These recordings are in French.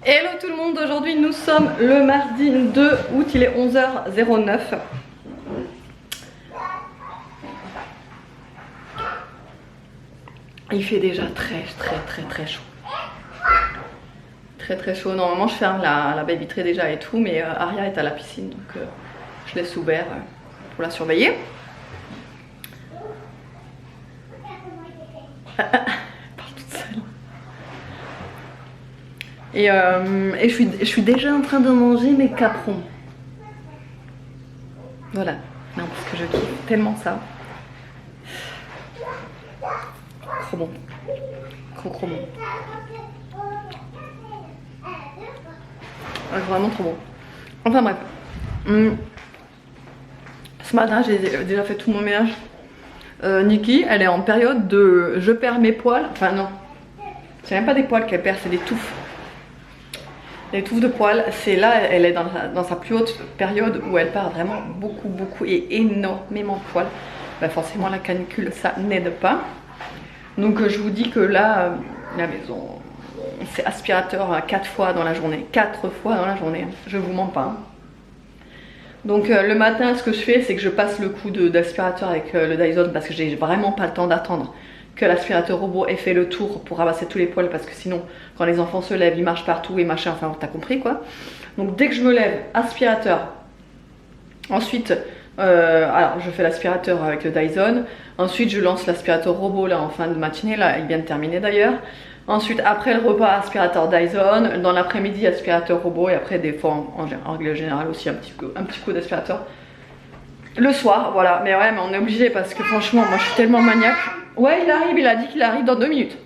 Hello tout le monde, aujourd'hui nous sommes le mardi 2 août, il est 11h09. Il fait déjà très chaud. Très chaud. Normalement je ferme la baie vitrée déjà et tout, mais Aria est à la piscine donc je laisse ouvert pour la surveiller. Elle parle toute seule. Et je suis déjà en train de manger mes caprons. Voilà. Non, parce que je kiffe tellement ça. Trop bon. Trop bon. Ouais, vraiment trop bon. Enfin bref. Ce matin j'ai déjà fait tout mon ménage. Nikki, elle est en période de je perds mes poils. Enfin non. C'est même pas des poils qu'elle perd, c'est des touffes. Les touffes de poils, c'est là, elle est dans sa plus haute période où elle perd vraiment beaucoup et énormément de poils. Bah forcément la canicule ça n'aide pas. Donc je vous dis que là, la maison, c'est aspirateur 4 fois dans la journée. 4 fois dans la journée, je vous mens pas. Donc le matin ce que je fais c'est que je passe le coup d'aspirateur avec le Dyson parce que j'ai vraiment pas le temps d'attendre que l'aspirateur robot ait fait le tour pour ramasser tous les poils parce que sinon quand les enfants se lèvent ils marchent partout et machin, enfin t'as compris quoi. Donc dès que je me lève, aspirateur. Ensuite alors je fais l'aspirateur avec le Dyson. Ensuite je lance l'aspirateur robot là en fin de matinée, là il vient de terminer d'ailleurs. Ensuite après le repas aspirateur Dyson, dans l'après-midi aspirateur robot et après des fois en règle générale aussi un petit coup d'aspirateur le soir, voilà. Mais ouais mais on est obligé parce que franchement moi je suis tellement maniaque. Ouais il arrive, il a dit qu'il arrive dans 2 minutes.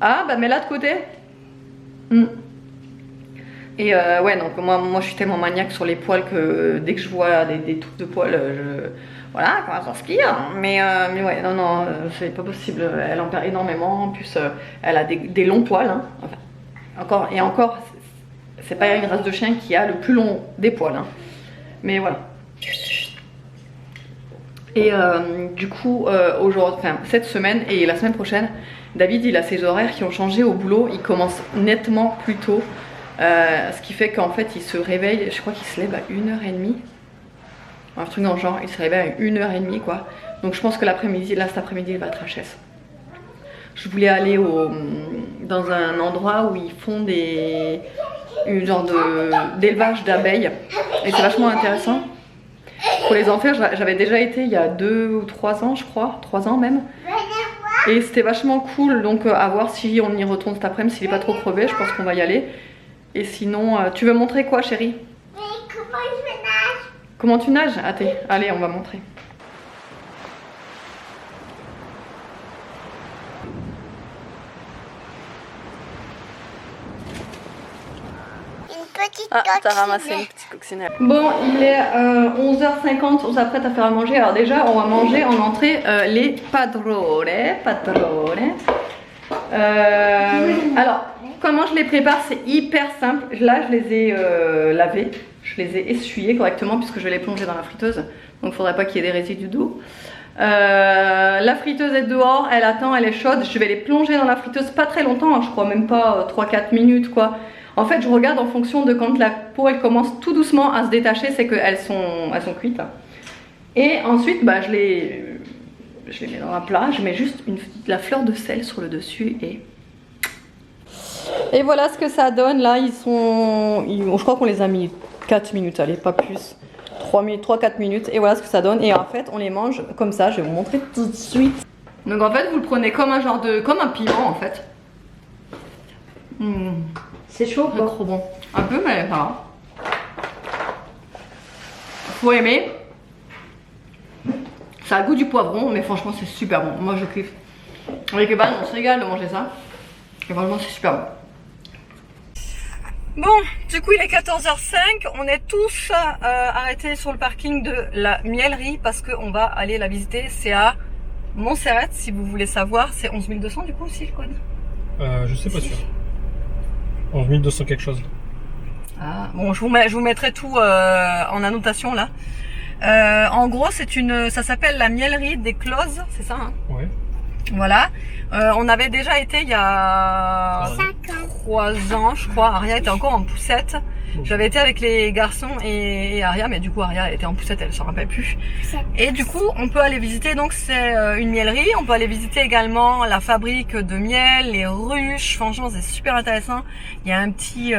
Ah bah mets-la de côté. Et ouais donc moi je suis tellement maniaque sur les poils que dès que je vois des touffes de poils voilà comment ça s'inspire. Mais ouais non c'est pas possible, elle en perd énormément. En plus elle a des longs poils hein. Enfin, encore c'est pas une race de chien qui a le plus long des poils hein. Mais voilà. Et du coup aujourd'hui, enfin cette semaine et la semaine prochaine, David il a ses horaires qui ont changé au boulot, il commence nettement plus tôt. Ce qui fait qu'en fait il se réveille, je crois qu'il se lève à 1h30. Un truc dans le genre, il se réveille à 1h30 quoi. Donc je pense que l'après-midi, là cet après-midi il va être HS. Je voulais aller dans un endroit où ils font une genre d'élevage d'abeilles. Et c'est vachement intéressant. Pour les enfants, j'avais déjà été il y a 2 ou 3 ans je crois, 3 ans même. Et c'était vachement cool, donc à voir si on y retourne cet après-midi, s'il est pas trop crevé, je pense qu'on va y aller. Et sinon, tu veux montrer quoi chérie? Oui, comment je nage. Comment tu nages? Allez, on va montrer. Une petite Ah, t'as ramassé une petite coccinelle. Bon, il est 11h50, on s'apprête à faire à manger. Alors déjà, on va manger en entrée les padrone. Alors, comment je les prépare? C'est hyper simple. Là, je les ai lavés. Je les ai essuyés correctement puisque je vais les plonger dans la friteuse. Donc, il ne faudrait pas qu'il y ait des résidus d'eau. La friteuse est dehors, elle attend, elle est chaude. Je vais les plonger dans la friteuse pas très longtemps, hein, je crois même pas 3-4 minutes quoi. En fait je regarde en fonction de quand la peau elle commence tout doucement à se détacher, c'est qu'elles sont cuites là. Et ensuite bah, je les mets dans un plat, je mets juste la fleur de sel sur le dessus et voilà ce que ça donne là. Je crois qu'on les a mis 4 minutes, allez pas plus. 3-4 minutes et voilà ce que ça donne. Et en fait on les mange comme ça, je vais vous montrer tout de suite. Donc en fait vous le prenez comme un genre comme un piment en fait. C'est chaud c'est trop bon. Un peu mais ça va. Faut aimer. Ça a le goût du poivron mais franchement c'est super bon. Moi je kiffe. Avec les bananes on se régale de manger ça. Et franchement c'est super bon. Bon, du coup il est 14h05, on est tous arrêtés sur le parking de la Mielerie parce qu'on va aller la visiter. C'est à Montserrat, si vous voulez savoir. C'est 11 200 du coup aussi le code? Je sais pas sûr. 11 200 quelque chose. Ah, bon je vous mettrai tout en annotation là. En gros, ça s'appelle la mielerie des Closes, c'est ça hein? Ouais. Voilà. On avait déjà été il y a 3 ans, je crois. Aria était encore en poussette. J'avais été avec les garçons et Aria, mais du coup Aria elle était en poussette, elle s'en rappelle plus. Et du coup, on peut aller visiter, donc c'est une mielerie. On peut aller visiter également la fabrique de miel, les ruches. Franchement, c'est super intéressant. Il y a un petit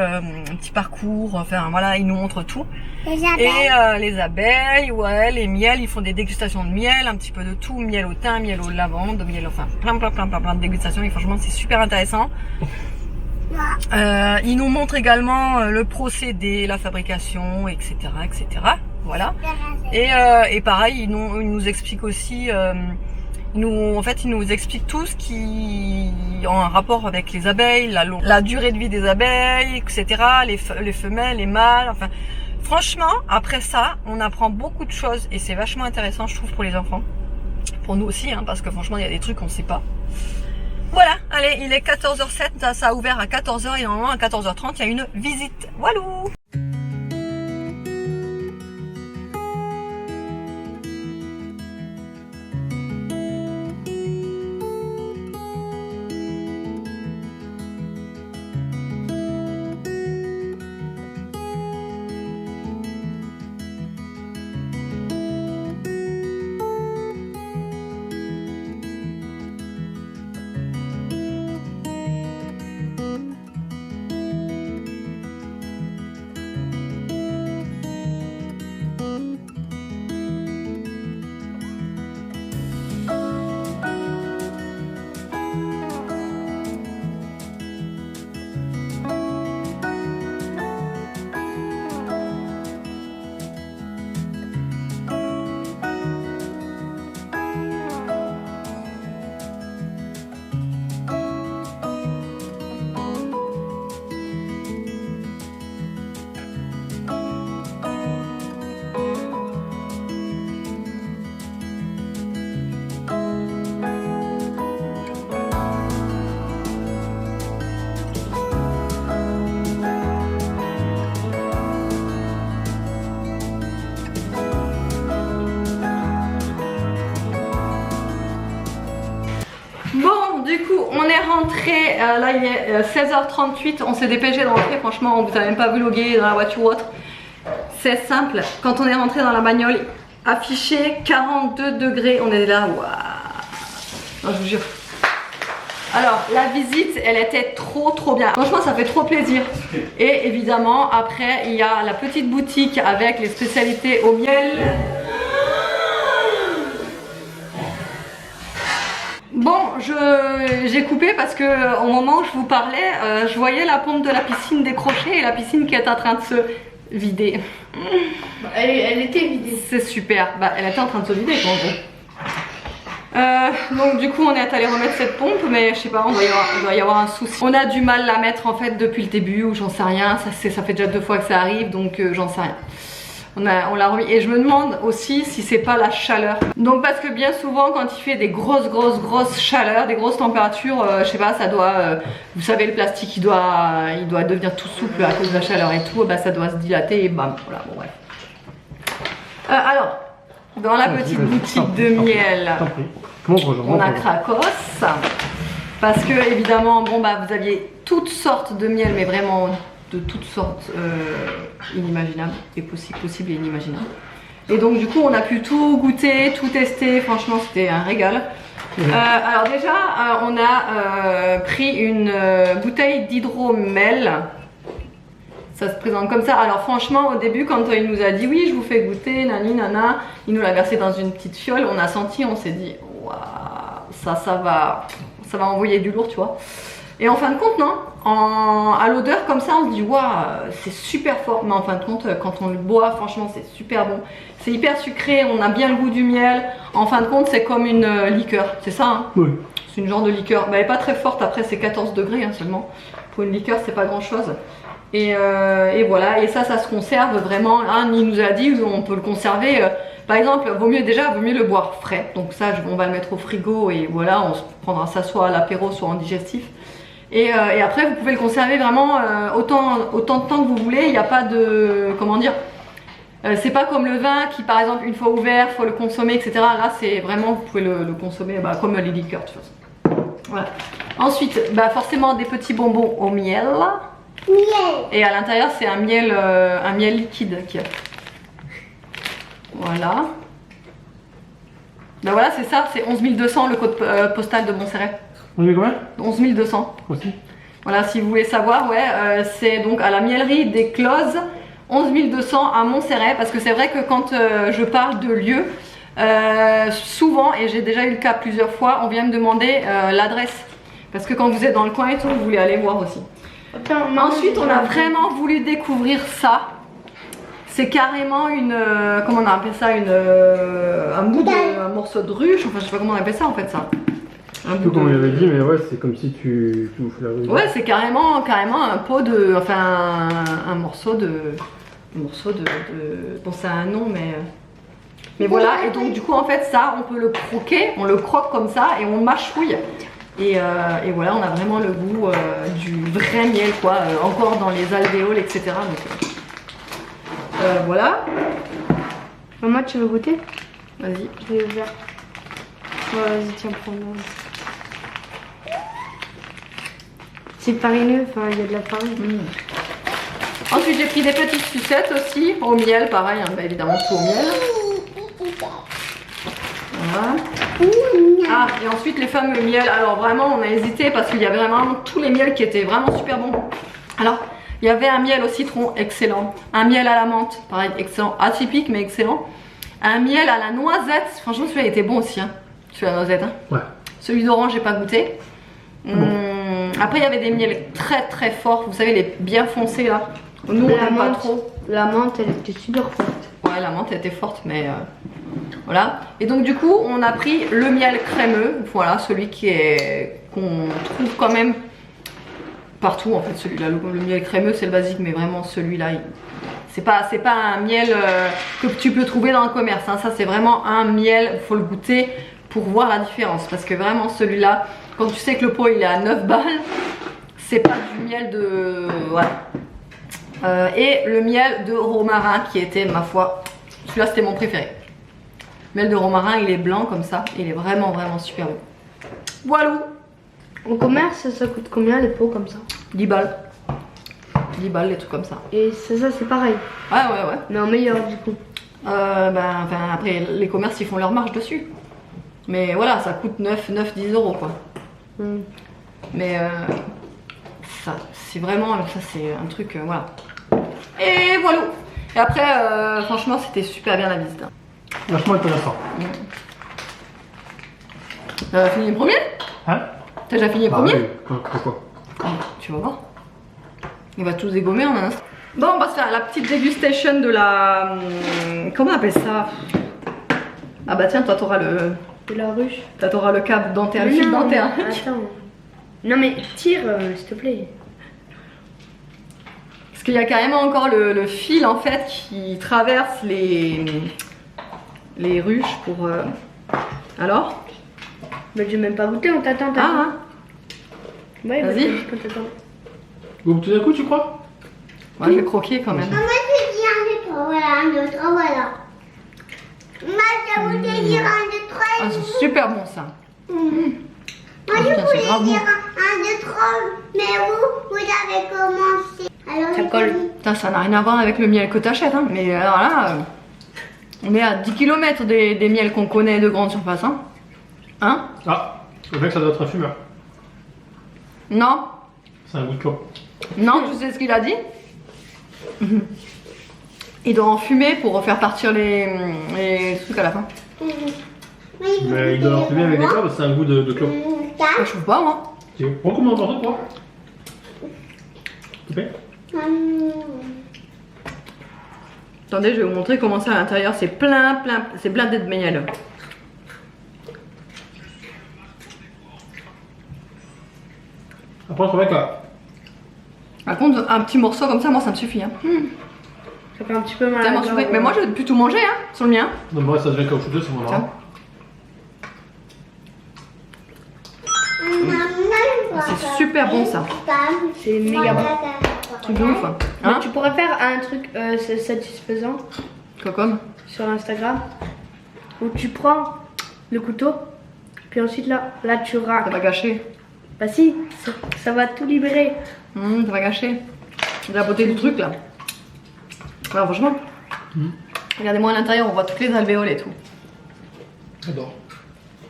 parcours. Enfin voilà, ils nous montrent tout. Les abeilles. Et les abeilles, ouais, les miels, ils font des dégustations de miel, un petit peu de tout, miel au thym, miel au lavande, miel, enfin plein de dégustations. Et franchement, c'est super intéressant. Ils nous montrent également le procédé, la fabrication, etc., etc. Voilà. Et pareil, ils nous expliquent aussi, ils nous expliquent tout ce qui en rapport avec les abeilles, la durée de vie des abeilles, etc., les femelles, les mâles, enfin. Franchement, après ça, on apprend beaucoup de choses et c'est vachement intéressant, je trouve, pour les enfants. Pour nous aussi, hein, parce que franchement, il y a des trucs qu'on ne sait pas. Voilà, allez, il est 14h07, ça a ouvert à 14h et normalement à 14h30, il y a une visite. Walou! Bon, du coup, on est rentré. Là, il est 16h38. On s'est dépêché de rentrer. Franchement, on vous a même pas vlogué dans la voiture ou autre. C'est simple. Quand on est rentré dans la bagnole, affiché 42 degrés. On est là. Waouh! Non, je vous jure. Alors, la visite, elle était trop bien. Franchement, ça fait trop plaisir. Et évidemment, après, il y a la petite boutique avec les spécialités au miel. Bon, j'ai coupé parce que au moment où je vous parlais, je voyais la pompe de la piscine décrocher et la piscine qui est en train de se vider. Elle était vidée. C'est super. Bah, elle était en train de se vider, en gros. Donc du coup on est allé remettre cette pompe, mais je sais pas, il doit y avoir un souci. On a du mal à la mettre en fait depuis le début, ou j'en sais rien. Ça fait déjà 2 fois que ça arrive, donc j'en sais rien. On l'a remis et je me demande aussi si c'est pas la chaleur. Donc parce que bien souvent quand il fait des grosses chaleurs, des grosses températures, je sais pas, ça doit, vous savez le plastique il doit devenir tout souple à cause de la chaleur et tout, bah ça doit se dilater et bam, voilà, bon bref. Alors, dans la petite boutique de miel, on a Krakos. Parce que évidemment, bon bah vous aviez toutes sortes de miel, mais vraiment de toutes sortes inimaginables et possibles et inimaginables. Et donc du coup on a pu tout goûter, tout tester, franchement c'était un régal. Alors déjà on a pris une bouteille d'hydromel. Ça se présente comme ça. Alors franchement au début quand il nous a dit oui je vous fais goûter, nani nana, il nous l'a versé dans une petite fiole, on a senti, on s'est dit waouh, ça va envoyer du lourd tu vois. Et en fin de compte, non, à l'odeur comme ça, on se dit waouh, c'est super fort. Mais en fin de compte, quand on le boit, franchement, c'est super bon. C'est hyper sucré, on a bien le goût du miel. En fin de compte, c'est comme une liqueur, c'est ça hein? Oui. C'est une genre de liqueur. Bah, elle n'est pas très forte, après, c'est 14 degrés hein, seulement. Pour une liqueur, c'est pas grand chose. Et voilà, et ça se conserve vraiment. Hein, il nous a dit, on peut le conserver. Par exemple, vaut mieux le boire frais. Donc ça, on va le mettre au frigo et voilà, on se prendra ça soit à l'apéro, soit en digestif. Et après vous pouvez le conserver vraiment autant de temps que vous voulez, il n'y a pas de, comment dire, C'est pas comme le vin qui par exemple une fois ouvert, faut le consommer, etc. Là c'est vraiment, vous pouvez le consommer comme les liqueurs de toute façon. Voilà. Ensuite, forcément des petits bonbons au miel. Miel. Et à l'intérieur c'est un miel liquide qu'il y a. Voilà. Ben voilà, c'est ça, c'est 11 200 le code postal de Montserrat. On est combien? 11 200. Aussi. Voilà, si vous voulez savoir, c'est donc à la miellerie des Closes, 11 200 à Montserrat, parce que c'est vrai que quand je parle de lieu, souvent, et j'ai déjà eu le cas plusieurs fois, on vient me demander l'adresse. Parce que quand vous êtes dans le coin et tout, vous voulez aller voir aussi. Ensuite, on a vraiment voulu découvrir ça. C'est carrément une, comment on appelle ça, un morceau de ruche, enfin je sais pas comment on appelle ça en fait ça. Je sais plus comment il avait dit, mais ouais, c'est comme si tu bouffais la ruche. Ouais, c'est carrément un pot de, enfin un morceau de, bon c'est un nom mais voilà. Et donc du coup en fait ça, on peut le croquer, on le croque comme ça et on mâchouille. Et voilà, on a vraiment le goût du vrai miel quoi, encore dans les alvéoles etc. Donc, voilà. Maman, tu veux goûter? Vas-y. Je vais ouvrir. Ouais, vas-y, tiens, prends-le. C'est farineux, enfin, il y a de la farine. Ensuite, j'ai pris des petites sucettes aussi, au miel, pareil, hein, évidemment tout au miel. Voilà. Ah, et ensuite les fameux miels. Alors vraiment, on a hésité parce qu'il y avait vraiment tous les miels qui étaient vraiment super bons. Alors, il y avait un miel au citron, excellent. Un miel à la menthe, pareil, excellent. Atypique, mais excellent. Un miel à la noisette. Franchement, celui-là était bon aussi. Hein. Celui à la noisette. Hein. Ouais. Celui d'orange, j'ai pas goûté. Bon. Après, il y avait des miels très très forts. Vous savez, les bien foncés là. Nous, on n'aime pas trop. La menthe, elle était super forte. Ouais, la menthe elle était forte, mais voilà. Et donc, du coup, on a pris le miel crémeux. Voilà, celui qu'on trouve quand même partout en fait, celui-là. Le miel crémeux c'est le basique, mais vraiment celui-là c'est pas un miel que tu peux trouver dans le commerce hein. Ça c'est vraiment un miel, il faut le goûter pour voir la différence, parce que vraiment celui-là, quand tu sais que le pot il est à 9 balles, c'est pas du miel de... voilà. Et le miel de romarin qui était, ma foi, celui-là c'était mon préféré. Le miel de romarin, il est blanc comme ça, il est vraiment super bon. Voilà. Au commerce, ça coûte combien les pots comme ça? 10 balles. 10 balles, des trucs comme ça. Et ça c'est pareil. Ouais. Mais en meilleur du coup. Après, les commerces ils font leur marge dessus. Mais voilà, ça coûte 9-10 euros quoi. Mais ça, c'est vraiment, ça c'est un truc, voilà. Et voilà. Et après, franchement, c'était super bien la visite. Hein. Vachement intéressant. T'as fini le premier? Hein? T'as déjà fini le premier? Oui, pourquoi? Tu vas voir. Il va tous dégommer en un instant. Bon, on va se faire la petite dégustation de la... comment on appelle ça? Ah bah tiens, toi t'auras le... De la ruche. Toi t'auras le câble dentaire, le fil dentaire. Attends. Non mais tire, s'il te plaît. Parce qu'il y a carrément encore le fil en fait qui traverse les ruches pour... Alors? Mais j'ai même pas goûté, on t'attend. Ah, Ouais, vas-y. on t'attend. Vous goûtez d'un coup, tu crois? Moi je vais croquer quand même. Maman, je dis un, deux, trois, voilà, un, deux, trois, voilà. Maman, je voulais dire un, deux, trois. Ah, c'est super bon ça. Moi, Ah, je putain, c'est voulais grave dire bon. un, deux, trois, mais vous avez commencé. Alors, Ça colle. Putain, ça n'a rien à voir avec le miel que t'achètes, hein. Mais alors là, on est à 10 km des miels qu'on connaît de grande surface, hein. Hein? Ah, le mec, ça doit être un fumeur. Non? C'est un goût de clope. Non, tu sais ce qu'il a dit? Il doit en fumer pour faire partir les trucs à la fin. Mais il doit en fumer avec des clopes, c'est un goût de clope. Ah, je trouve pas, moi. Prends combien de morceaux, toi? Tu fais? Attendez, je vais vous montrer comment ça à l'intérieur. C'est plein, c'est blindé de miel. Après, c'est vrai que là, Par contre, un petit morceau comme ça, moi ça me suffit. Hein. Ça fait un petit peu mal. Tellement suffit. Mais moi, je vais plus tout manger hein, sur le mien. non, mais ouais, ça devient caoutchouteux, c'est mon Tiens. C'est super bon ça. C'est méga bon. Truc de ouf. Mais Hein? tu pourrais faire un truc satisfaisant. Quoi comme? sur Instagram où tu prends le couteau, puis ensuite là tu Ça racles. va gâcher. Bah si, ça va tout libérer. Ça va gâcher. C'est la beauté du truc là. Alors franchement, regardez-moi à l'intérieur, on voit toutes les alvéoles et tout. J'adore.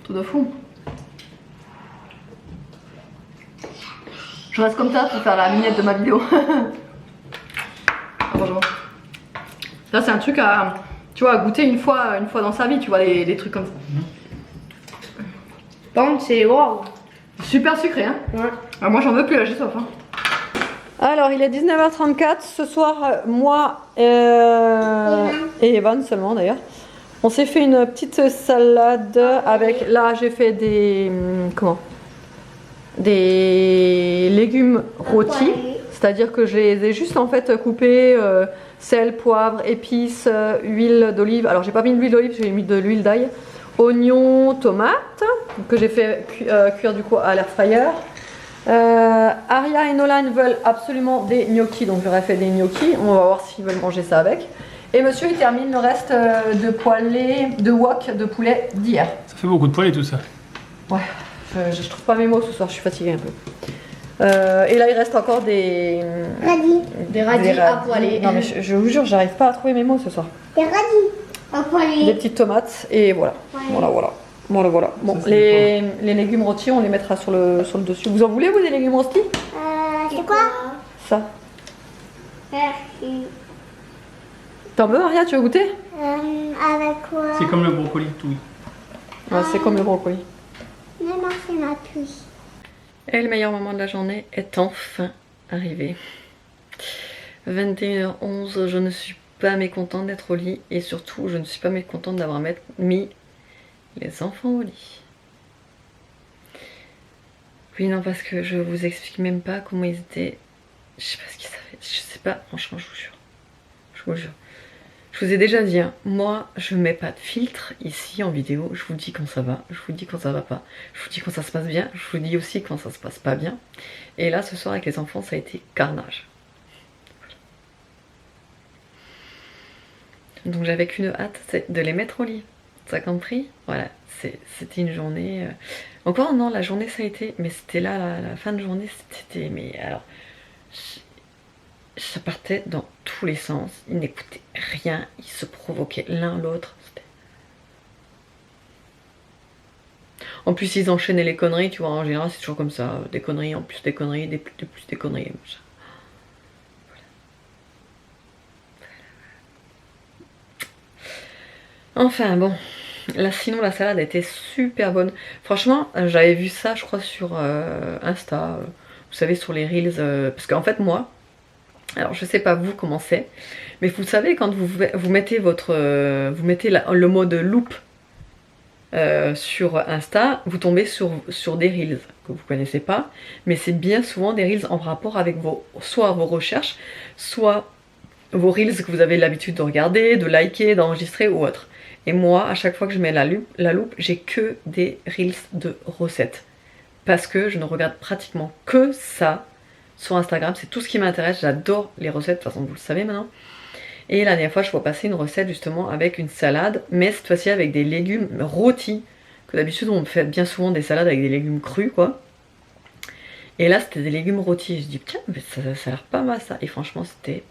Tout de fou. Je reste comme ça pour faire la vignette de ma vidéo. Ah, franchement. Là c'est un truc à, tu vois, à goûter une fois dans sa vie, tu vois, des trucs comme ça. Bon, c'est wow. Super sucré, hein. Ouais. Ah, moi j'en veux plus là, j'ai soif. Hein. Alors il est 19h34, ce soir moi et Evan seulement d'ailleurs. On s'est fait une petite salade avec, là j'ai fait des, des légumes rôtis. C'est-à-dire que je les ai juste en fait coupés, sel, poivre, épices, huile d'olive. Alors j'ai pas mis d'huile d'olive, j'ai mis de l'huile d'ail. Oignons, tomates, que j'ai fait cuire du coup à l'air fryer. Aria et Nolan veulent absolument des gnocchis, donc j'aurais fait des gnocchis. On va voir s'ils veulent manger ça avec. Et monsieur il termine le reste de poêlée, de wok de poulet d'hier. Ça fait beaucoup de poêlée tout ça. Ouais, je trouve pas mes mots ce soir, je suis fatiguée un peu. Et là il reste encore des Radis à poêler. Non mais je vous jure, j'arrive pas à trouver mes mots ce soir. Des radis à Des poêler. petites tomates et voilà. Voilà. Bon, Ça, c'est les légumes rôtis, on les mettra sur le dessus. Vous en voulez vous des légumes rôtis? C'est quoi? Ça. Merci. T'en veux Aria, tu veux goûter? Avec quoi? C'est comme le brocoli tout. Ouais, c'est comme le brocoli. Mais merci ma puce. Et le meilleur moment de la journée est enfin arrivé. 21h11, je ne suis pas mécontente d'être au lit et surtout je ne suis pas mécontente d'avoir mis les enfants au lit. Oui, non, parce que je vous explique même pas comment ils étaient. Je sais pas ce qu'ils savaient. Je sais pas, franchement, je vous jure. Je vous jure. Je vous ai déjà dit, hein, moi, je mets pas de filtre ici en vidéo. Je vous dis quand ça va, je vous dis quand ça va pas. Je vous dis quand ça se passe bien, je vous dis aussi quand ça se passe pas bien. Et là, ce soir, avec les enfants, ça a été carnage. Donc j'avais qu'une hâte, c'est de les mettre au lit. T'as compris? Voilà, c'était une journée... Encore non, la journée ça a été... Mais c'était là, la fin de journée, c'était... Mais alors... Ça partait dans tous les sens. Ils n'écoutaient rien, ils se provoquaient l'un l'autre. En plus, ils enchaînaient les conneries, tu vois, en général, c'est toujours comme ça. Des conneries, en plus des conneries, des plus des conneries. Enfin bon, là sinon la salade était super bonne. Franchement, j'avais vu ça je crois sur Insta, vous savez sur les Reels, parce qu'en fait moi, alors je sais pas vous comment c'est, mais vous savez quand vous mettez le mode loop sur Insta, vous tombez sur des Reels que vous connaissez pas, mais c'est bien souvent des Reels en rapport avec soit vos recherches, soit vos Reels que vous avez l'habitude de regarder, de liker, d'enregistrer ou autre. Et moi, à chaque fois que je mets la loupe, j'ai que des Reels de recettes. Parce que je ne regarde pratiquement que ça sur Instagram. C'est tout ce qui m'intéresse. J'adore les recettes. De toute façon, vous le savez maintenant. Et la dernière fois, je vois passer une recette justement avec une salade. Mais cette fois-ci avec des légumes rôtis. Que d'habitude, on fait bien souvent des salades avec des légumes crus, quoi. Et là, c'était des légumes rôtis. Et je dis, tiens, mais ça a l'air pas mal ça. Et franchement, c'était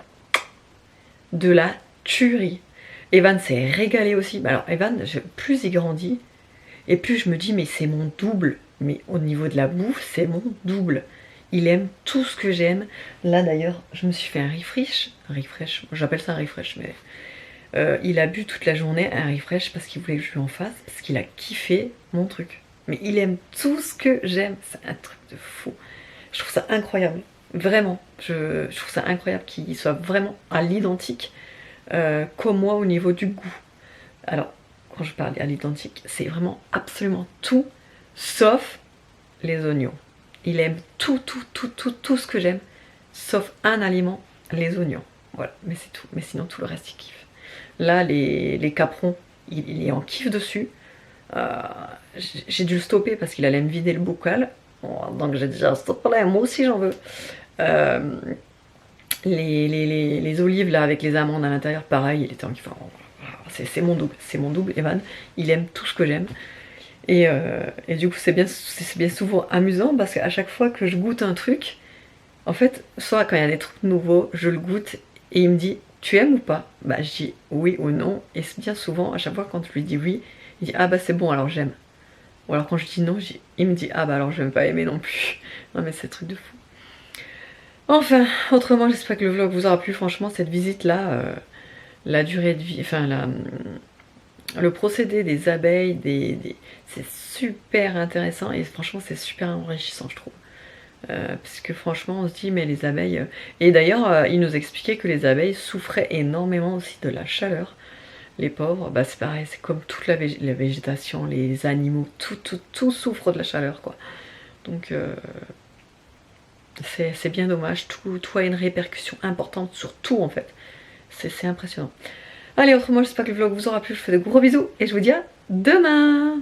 de la tuerie. Evan s'est régalé aussi. Alors Evan, plus il grandit, et plus je me dis mais c'est mon double. Mais au niveau de la bouffe, c'est mon double. Il aime tout ce que j'aime. Là d'ailleurs, je me suis fait un refresh, j'appelle ça un refresh, mais il a bu toute la journée un refresh parce qu'il voulait que je lui en fasse, parce qu'il a kiffé mon truc. Mais il aime tout ce que j'aime, c'est un truc de fou. Je trouve ça incroyable, vraiment. Je trouve ça incroyable qu'il soit vraiment à l'identique. Comme moi au niveau du goût. Alors, quand je parle à l'identique, c'est vraiment absolument tout, sauf les oignons. Il aime tout ce que j'aime, sauf un aliment, les oignons. Voilà, mais c'est tout. Mais sinon, tout le reste, il kiffe. Là, les caprons, il est en kiff dessus. J'ai dû le stopper parce qu'il allait me vider le bocal. Donc j'ai dit, stop là, moi aussi j'en veux. Les olives là avec les amandes à l'intérieur, pareil, il était en kiff. c'est mon double, Evan, il aime tout ce que j'aime. Et du coup c'est bien souvent amusant parce qu'à chaque fois que je goûte un truc, en fait, soit quand il y a des trucs nouveaux, je le goûte et il me dit tu aimes ou pas? Bah je dis oui ou non, et bien souvent, à chaque fois quand je lui dis oui, il dit ah bah c'est bon alors j'aime. Ou alors quand je dis non, il me dit ah bah alors je vais pas aimer non plus. Non mais c'est un truc de fou. Enfin, autrement j'espère que le vlog vous aura plu. Franchement cette visite là, la durée de vie, enfin le procédé des abeilles, c'est super intéressant et franchement c'est super enrichissant je trouve. Parce que franchement on se dit mais les abeilles... Et d'ailleurs il nous expliquait que les abeilles souffraient énormément aussi de la chaleur. Les pauvres, bah c'est pareil, c'est comme toute la végétation, les animaux, tout souffre de la chaleur quoi. Donc c'est bien dommage, tout a une répercussion importante sur tout en fait. C'est impressionnant. Allez, autrement j'espère que le vlog vous aura plu, je vous fais de gros bisous et je vous dis à demain.